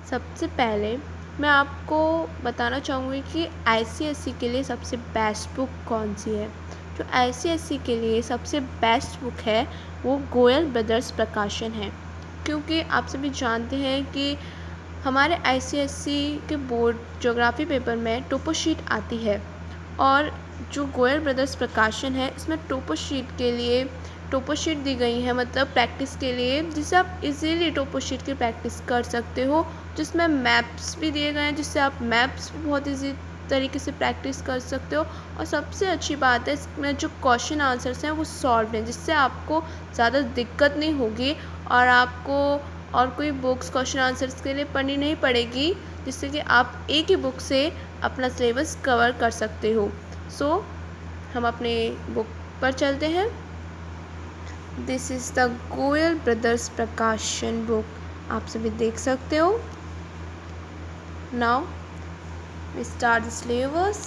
सबसे पहले मैं आपको बताना चाहूँगी कि आईसीएसई के लिए सबसे बेस्ट बुक कौन सी है। जो आईसीएसई के लिए सबसे बेस्ट बुक है वो गोयल ब्रदर्स प्रकाशन है, क्योंकि आप सभी जानते हैं कि हमारे आईसीएसई के बोर्ड ज्योग्राफी पेपर में टोपो शीट आती है, और जो गोयल ब्रदर्स प्रकाशन है इसमें टोपो शीट दी गई है, मतलब प्रैक्टिस के लिए, जिससे आप इजीली टोपो शीट की प्रैक्टिस कर सकते हो। जिसमें मैप्स भी दिए गए हैं, जिससे आप मैप्स भी बहुत इजी तरीके से प्रैक्टिस कर सकते हो। और सबसे अच्छी बात है, इसमें जो क्वेश्चन आंसर्स हैं वो सॉल्व हैं, जिससे आपको ज़्यादा दिक्कत नहीं होगी और आपको और कोई बुक्स क्वेश्चन आंसर्स के लिए पढ़नी नहीं पड़ेगी, जिससे कि आप एक ही बुक से अपना सिलेबस कवर कर सकते हो। सो हम अपने बुक पर चलते हैं। This is the Goyal brothers प्रकाशन बुक, आप सभी देख सकते हो। Now we start the syllabus.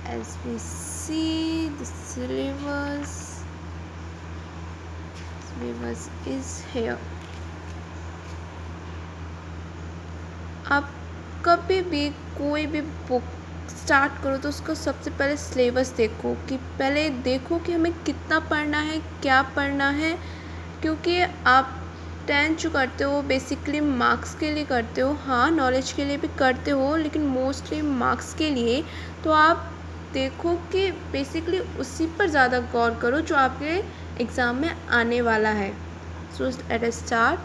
As we see the syllabus is here. आप कभी भी कोई भी बुक स्टार्ट करो तो उसको सबसे पहले सिलेबस देखो, कि पहले देखो कि हमें कितना पढ़ना है, क्या पढ़ना है। क्योंकि आप 10th जो करते हो बेसिकली मार्क्स के लिए करते हो, हाँ नॉलेज के लिए भी करते हो, लेकिन मोस्टली मार्क्स के लिए। तो आप देखो कि बेसिकली उसी पर ज़्यादा गौर करो जो आपके एग्ज़ाम में आने वाला है। So let us start.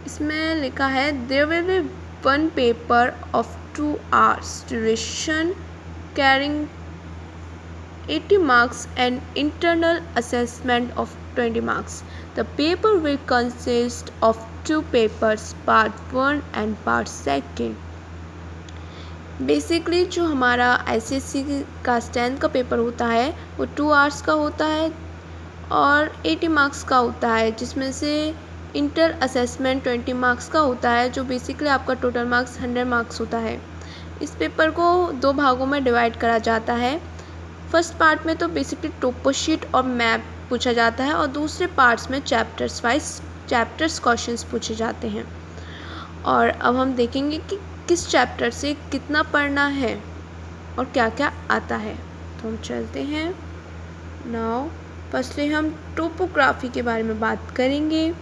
इसमें लिखा है there will be one paper of 2 hours duration carrying 80 marks and internal assessment of 20 marks. The paper will consist of 2 papers, part 1 and part 2. Basically जो हमारा आईसीएसई का 10th का paper होता है वो 2 आवर्स का होता है और 80 मार्क्स का होता है, जिसमें से इंटर असेसमेंट 20 मार्क्स का होता है, जो बेसिकली आपका टोटल मार्क्स 100 मार्क्स होता है। इस पेपर को 2 भागों में डिवाइड करा जाता है। फर्स्ट पार्ट में तो बेसिकली टोपो शीट और मैप पूछा जाता है, और दूसरे पार्ट्स में चैप्टर्स क्वेश्चंस पूछे जाते हैं। और अब हम देखेंगे कि किस चैप्टर से कितना पढ़ना है और क्या क्या आता है। तो हम चलते हैं। नाउ फर्स्टली हम टोपोग्राफी के बारे में बात करेंगे।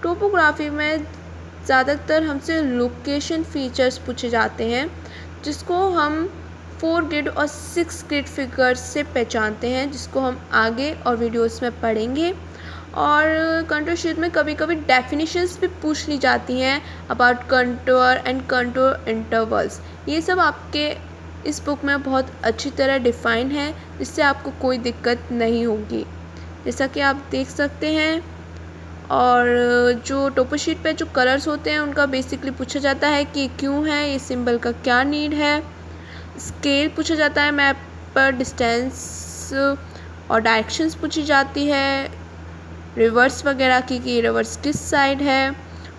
टोपोग्राफी में ज़्यादातर हमसे लोकेशन फीचर्स पूछे जाते हैं, जिसको हम 4 ग्रिड और 6 ग्रिड फिगर्स से पहचानते हैं, जिसको हम आगे और वीडियोस में पढ़ेंगे। और कंटूर शीट में कभी कभी डेफिनेशंस भी पूछ ली जाती हैं about contour and contour intervals. ये सब आपके इस बुक में बहुत अच्छी तरह डिफाइन है, जिससे आपको कोई दिक्कत नहीं होगी, जैसा कि आप देख सकते हैं। और जो टोपो शीट पे जो कलर्स होते हैं उनका बेसिकली पूछा जाता है कि क्यों है, ये सिंबल का क्या नीड है। स्केल पूछा जाता है मैप पर, डिस्टेंस और डायरेक्शंस पूछी जाती है, रिवर्स वगैरह की कि रिवर्स किस साइड है,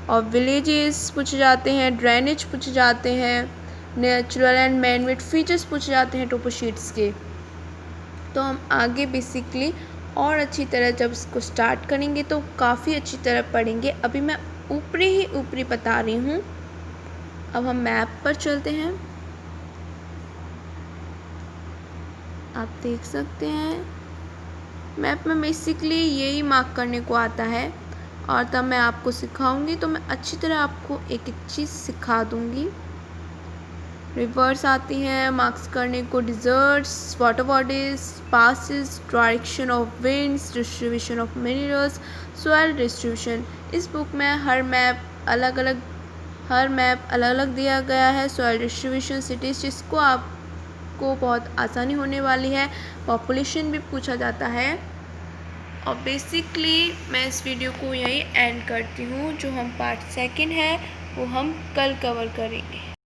और विलेजेस पूछे जाते हैं, ड्रेनेज पूछे जाते हैं, नेचुरल एंड मैनमेड फीचर्स पूछे जाते हैं टोपो शीट्स के। तो हम आगे बेसिकली और अच्छी तरह जब इसको स्टार्ट करेंगे तो काफ़ी अच्छी तरह पढ़ेंगे। अभी मैं ऊपरी बता रही हूँ। अब हम मैप पर चलते हैं। आप देख सकते हैं मैप में बेसिकली यही मार्क करने को आता है, और तब मैं आपको सिखाऊंगी तो मैं अच्छी तरह आपको एक एक चीज़ सिखा दूंगी। रिवर्स आती हैं मार्क्स करने को, deserts, water bodies, passes, direction of winds, distribution of minerals, soil distribution. इस बुक में हर मैप अलग अलग दिया गया है। सॉइल डिस्ट्रीब्यूशन, सिटीज़, जिसको आपको बहुत आसानी होने वाली है। पॉपुलेशन भी पूछा जाता है। और बेसिकली मैं इस वीडियो को यहीं एंड करती हूँ। जो हम पार्ट 2 है वो हम कल कवर करेंगे।